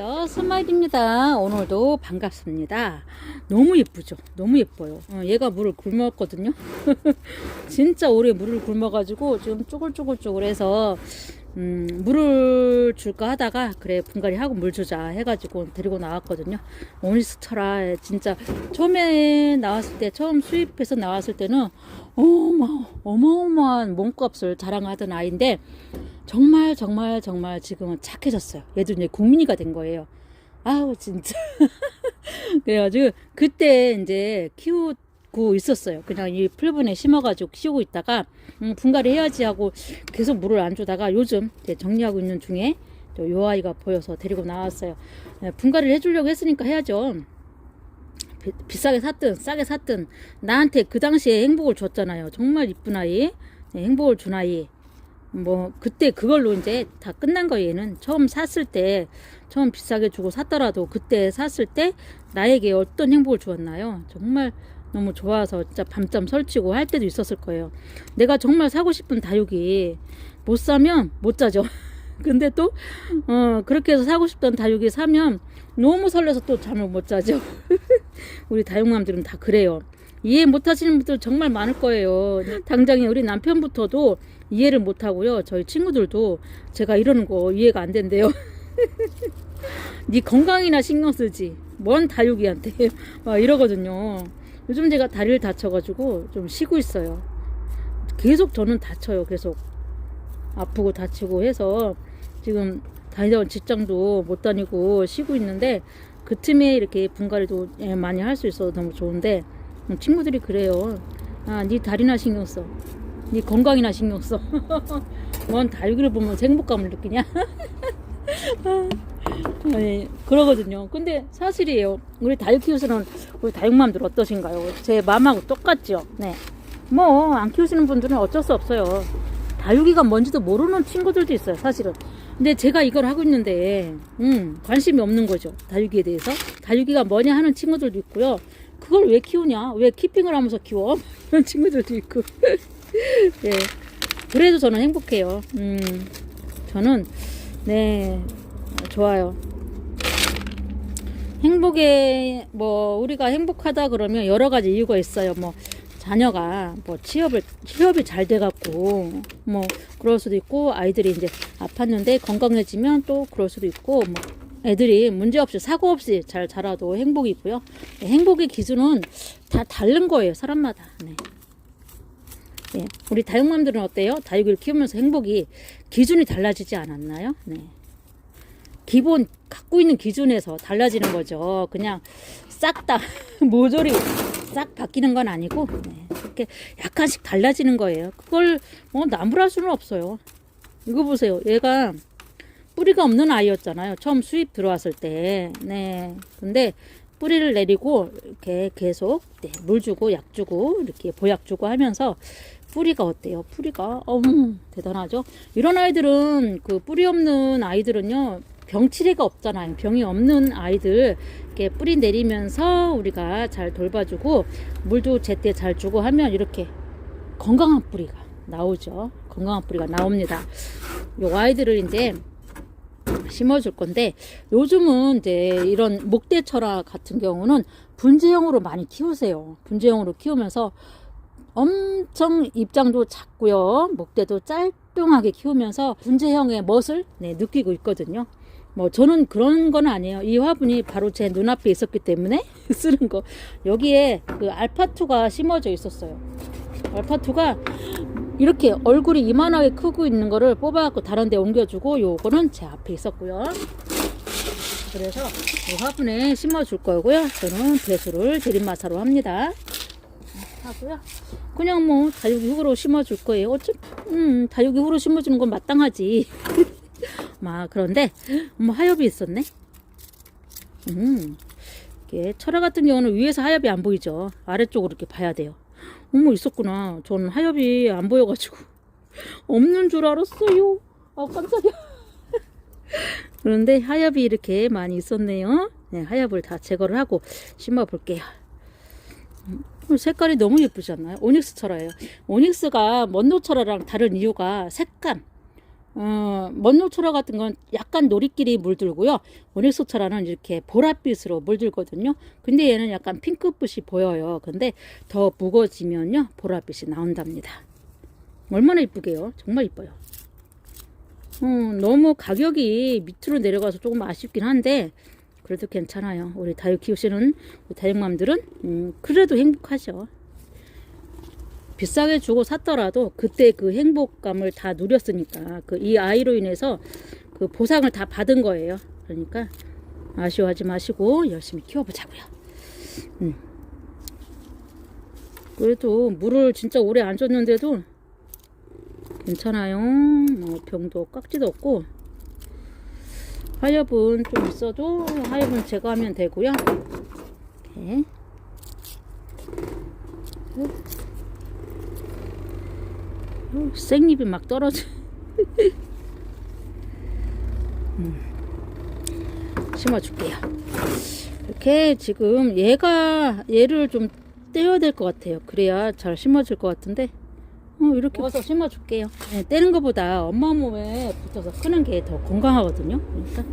안녕하세요, 스마일입니다. 오늘도 반갑습니다. 너무 예쁘죠? 너무 예뻐요. 얘가 물을 굶었거든요. 진짜 오래 물을 굶어가지고 지금 쪼글쪼글쪼글해서 물을 줄까 하다가 그래 분갈이 하고 물 주자 해가지고 데리고 나왔거든요. 오니스처라 진짜 처음에 나왔을 때, 처음 수입해서 나왔을 때는 어마어마한 몸값을 자랑하던 아이인데 정말 지금은 착해졌어요. 얘도 이제 국민이가 된 거예요. 아우 진짜. 그래가지고 그때 이제 키우고 있었어요. 그냥 이 풀분에 심어가지고 키우고 있다가 분갈이 해야지 하고 계속 물을 안 주다가 요즘 이제 정리하고 있는 중에 또 요 아이가 보여서 데리고 나왔어요. 분갈이를 해주려고 했으니까 해야죠. 비싸게 샀든 싸게 샀든 나한테 그 당시에 행복을 줬잖아요. 정말 이쁜 아이, 행복을 준 아이. 뭐 그때 그걸로 이제 다 끝난 거예요. 얘는 처음 샀을 때, 처음 비싸게 주고 샀더라도 그때 샀을 때 나에게 어떤 행복을 주었나요? 정말 너무 좋아서 진짜 밤잠 설치고 할 때도 있었을 거예요. 내가 정말 사고 싶은 다육이 못 사면 못 자죠. 근데 또 그렇게 해서 사고 싶던 다육이 사면 너무 설레서 또 잠을 못 자죠. 우리 다육맘들은 다 그래요. 이해 못 하시는 분들 정말 많을 거예요. 당장에 우리 남편부터도 이해를 못 하고요. 저희 친구들도 제가 이러는 거 이해가 안 된대요. 네 건강이나 신경 쓰지 뭔 다육이한테 막 이러거든요. 요즘 제가 다리를 다쳐가지고 좀 쉬고 있어요. 계속 저는 다쳐요. 계속 아프고 다치고 해서 지금 다니던 직장도 못 다니고 쉬고 있는데 그 틈에 이렇게 분갈이도 많이 할 수 있어서 너무 좋은데 친구들이 그래요. 아, 네 다리나 신경 써. 네 건강이나 신경 써. 뭔 다육이를 보면 행복감을 느끼냐? 네, 그러거든요. 근데 사실이에요. 우리 다육 키우시는 우리 다육맘들 어떠신가요? 제 마음하고 똑같죠? 네. 뭐 안 키우시는 분들은 어쩔 수 없어요. 다육이가 뭔지도 모르는 친구들도 있어요, 사실은. 근데 제가 이걸 하고 있는데 관심이 없는 거죠, 다육이에 대해서. 다육이가 뭐냐 하는 친구들도 있고요. 그걸 왜 키우냐? 왜 키핑을 하면서 키워? 이런 친구들도 있고. 네. 그래도 저는 행복해요. 저는 네, 좋아요. 행복에 뭐 우리가 행복하다 그러면 여러 가지 이유가 있어요. 뭐 자녀가 뭐 취업이 잘 돼갖고 뭐 그럴 수도 있고, 아이들이 이제 아팠는데 건강해지면 또 그럴 수도 있고, 뭐 애들이 문제없이 사고 없이 잘 자라도 행복이고요. 네, 행복의 기준은 다 다른 거예요, 사람마다. 네. 네. 우리 다육맘들은 어때요? 다육이를 키우면서 행복이 기준이 달라지지 않았나요? 네. 기본 갖고 있는 기준에서 달라지는 거죠. 그냥 싹 다 모조리 싹 바뀌는 건 아니고, 네. 이렇게 약간씩 달라지는 거예요. 그걸 뭐 나무랄 수는 없어요. 이거 보세요. 얘가 뿌리가 없는 아이였잖아요. 처음 수입 들어왔을 때. 네. 근데 뿌리를 내리고 이렇게 계속 물 주고 약 주고 이렇게 보약 주고 하면서 뿌리가 어때요? 뿌리가 대단하죠. 이런 아이들은, 그 뿌리 없는 아이들은요, 병치레가 없잖아요. 병이 없는 아이들 이렇게 뿌리 내리면서 우리가 잘 돌봐주고 물도 제때 잘 주고 하면 이렇게 건강한 뿌리가 나오죠. 건강한 뿌리가 나옵니다. 요 아이들을 이제 심어줄 건데, 요즘은 이제 이런 목대철화 같은 경우는 분재형으로 많이 키우세요. 분재형으로 키우면서 엄청 입장도 작고요, 목대도 짤뚱하게 키우면서 분재형의 멋을 느끼고 있거든요. 뭐 저는 그런 건 아니에요. 이 화분이 바로 제 눈앞에 있었기 때문에 쓰는 거. 여기에 그 알파2가 심어져 있었어요. 알파2가 이렇게 얼굴이 이만하게 크고 있는 거를 뽑아갖고 다른 데 옮겨주고, 요거는 제 앞에 있었고요. 그래서 이 화분에 심어줄 거고요. 저는 배수를 들이마사로 합니다. 하고요. 그냥 뭐 다육이 흙으로 심어줄 거예요. 다육이 흙으로 심어주는 건 마땅하지. 그런데 하엽이 있었네. 이게 철화 같은 경우는 위에서 하엽이 안 보이죠. 아래쪽으로 이렇게 봐야 돼요. 있었구나. 저는 하엽이 안 보여가지고 없는 줄 알았어요. 깜짝이야. 그런데 하엽이 이렇게 많이 있었네요. 네, 하엽을 다 제거를 하고 심어 볼게요. 색깔이 너무 예쁘지 않나요? 오닉스 철화예요. 오닉스가 먼도 철화랑 다른 이유가 색감. 먼노초라 같은 건 약간 노릿길이 물들고요. 오닉스초라는 이렇게 보랏빛으로 물들거든요. 근데 얘는 약간 핑크빛이 보여요. 근데 더 묵어지면요, 보랏빛이 나온답니다. 얼마나 이쁘게요. 정말 이뻐요. 너무 가격이 밑으로 내려가서 조금 아쉽긴 한데 그래도 괜찮아요. 우리 다육 키우시는 다육맘들은 그래도 행복하죠. 비싸게 주고 샀더라도 그때 그 행복감을 다 누렸으니까 이 아이로 인해서 그 보상을 다 받은 거예요. 그러니까 아쉬워하지 마시고 열심히 키워보자고요. 그래도 물을 진짜 오래 안 줬는데도 괜찮아요. 뭐 병도 깍지도 없고 하엽은 좀 있어도 하엽은 제거하면 되고요. 이렇게. 생잎이 막 떨어져. 심어줄게요. 이렇게 지금 얘를 좀 떼어야 될 것 같아요. 그래야 잘 심어질 것 같은데 이렇게 모아서 심어줄게요. 네, 떼는 것보다 엄마 몸에 붙어서 크는 게 더 건강하거든요. 그러니까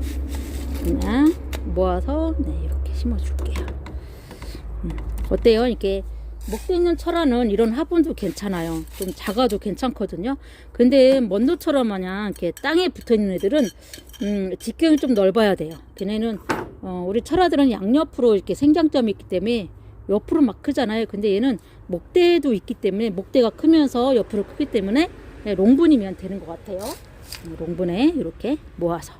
그냥 모아서 이렇게 심어줄게요. 어때요? 이렇게 목대 있는 철화는 이런 화분도 괜찮아요. 좀 작아도 괜찮거든요. 근데 먼도처럼 마냥 이렇게 땅에 붙어 있는 애들은 직경이 좀 넓어야 돼요. 걔네는 우리 철화들은 양옆으로 이렇게 생장점이 있기 때문에 옆으로 막 크잖아요. 근데 얘는 목대도 있기 때문에 목대가 크면서 옆으로 크기 때문에 롱분이면 되는 것 같아요. 롱분에 이렇게 모아서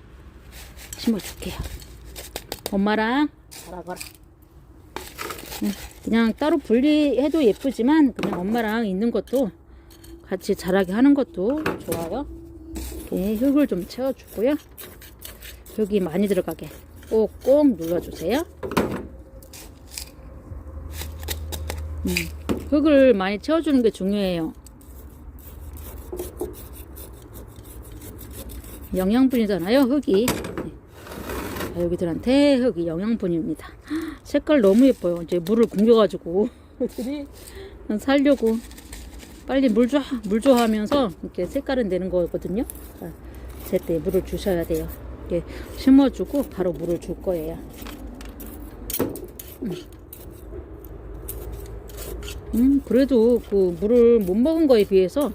심어줄게요. 엄마랑 자라거라. 그냥 따로 분리해도 예쁘지만 그냥 엄마랑 있는 것도 같이 자라게 하는 것도 좋아요. 이렇게 흙을 좀 채워주고요. 흙이 많이 들어가게 꼭꼭 눌러주세요. 흙을 많이 채워주는 게 중요해요. 영양분이잖아요, 흙이. 여기들한테 흙이 영양분입니다. 색깔 너무 예뻐요. 이제 물을 굶겨가지고 살려고 빨리 물 줘 하면서 이렇게 색깔은 내는 거거든요. 제때 물을 주셔야 돼요. 이렇게 심어주고 바로 물을 줄 거예요. 그래도 그 물을 못 먹은 거에 비해서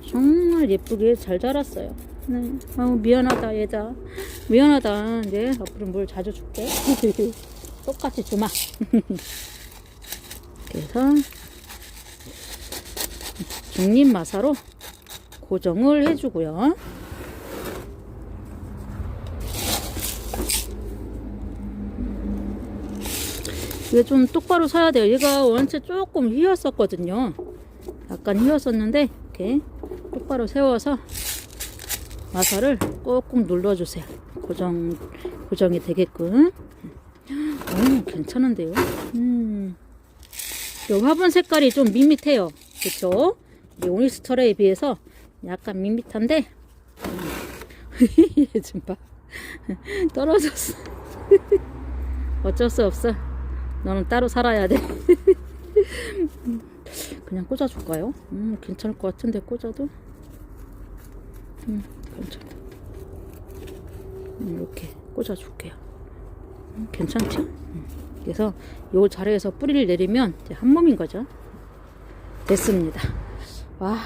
정말 예쁘게 잘 자랐어요. 네. 미안하다 얘다. 미안하다. 이제 앞으로 물 자주 줄게. 똑같이 주마. 그래서 중립 마사로 고정을 해주고요. 이게 좀 똑바로 서야 돼요. 얘가 원체 조금 휘었었거든요. 약간 휘었었는데 이렇게 똑바로 세워서 마사를 꼭꼭 눌러주세요. 고정이 되게끔. 괜찮은데요. 이 화분 색깔이 좀 밋밋해요. 그쵸? 오닉스처라에 비해서 약간 밋밋한데 얘 좀 봐. 떨어졌어. 어쩔 수 없어. 너는 따로 살아야 돼. 그냥 꽂아줄까요? 괜찮을 것 같은데 꽂아도. 괜찮아. 이렇게 꽂아줄게요. 괜찮죠? 그래서 요 자리에서 뿌리를 내리면 이제 한 몸인 거죠. 됐습니다. 와,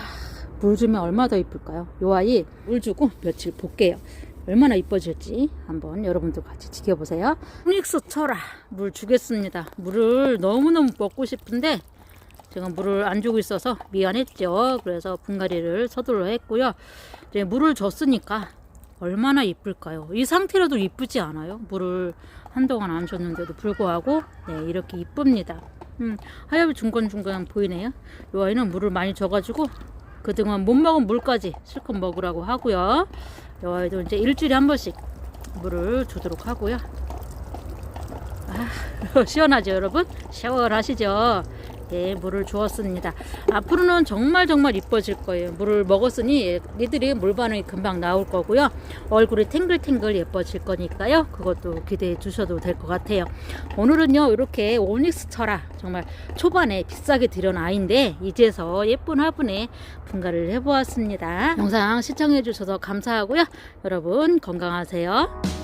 물 주면 얼마나 더 이쁠까요? 요 아이 물 주고 며칠 볼게요. 얼마나 이뻐질지 한번 여러분들 같이 지켜보세요. 오닉스 철화 물 주겠습니다. 물을 너무너무 먹고 싶은데 제가 물을 안 주고 있어서 미안했죠. 그래서 분갈이를 서둘러 했고요. 이제 물을 줬으니까 얼마나 이쁠까요? 이 상태로도 이쁘지 않아요? 물을 한동안 안 줬는데도 불구하고 이렇게 이쁩니다. 하엽이 중간중간 보이네요. 이 아이는 물을 많이 줘가지고 그동안 못 먹은 물까지 실컷 먹으라고 하고요. 이 아이도 이제 일주일에 한 번씩 물을 주도록 하고요. 시원하죠 여러분? 샤워를 하시죠. 예, 물을 주었습니다. 앞으로는 정말 이뻐질 거예요. 물을 먹었으니 얘들이 물 반응이 금방 나올 거고요. 얼굴이 탱글탱글 예뻐질 거니까요. 그것도 기대해 주셔도 될 것 같아요. 오늘은요, 이렇게 오닉스 철화 정말 초반에 비싸게 들여온 아이인데 이제서 예쁜 화분에 분갈이를 해보았습니다. 영상 시청해 주셔서 감사하고요. 여러분 건강하세요.